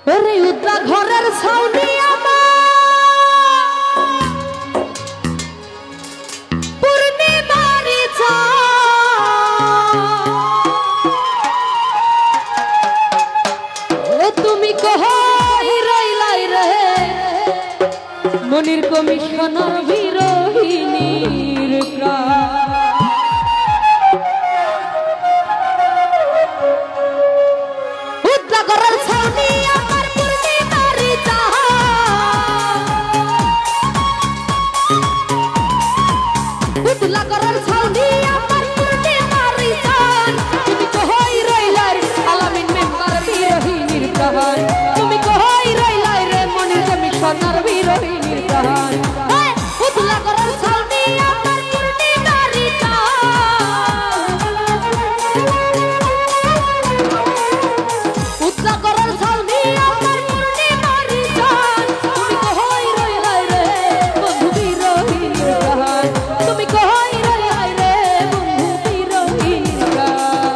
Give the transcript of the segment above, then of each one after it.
ওরে উদ্রা ঘরের ছাউনি আমার পূর্ণিমারি ও তুমি কই রইলাই রে মনির কমিশনার বিরোহিনীর উদ্রা ঘরের ছাউনি আমার পূর্ণিমারি উদ্রা ঘরের ছাউনি আমার পূর্ণিমারি তুমি কই রইলাই আলামিন মেম্বার বিরোহিনীর প্রাণ তুমি কই রইলাই রে মনির কমিশনার বিরোহিনীর প্রাণ উদ্রা ঘরের ছাউনি আমার পূর্ণিমারি উদ্রা ঘরের ছাউনি আমার পূর্ণিমারি তুমি কই রইলাই রে বন্ধু বিরোহিনীর প্রাণ তুমি কই রইলাই রে বন্ধু বিরোহিনীর প্রাণ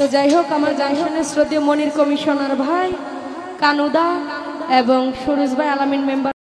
তো যাই হোক, আমার জানশনের শ্রদ্ধেয় মনির কমিশনার ভাই, কানুদা এবং সুরুজ ভাই, আলামিন মেম্বার।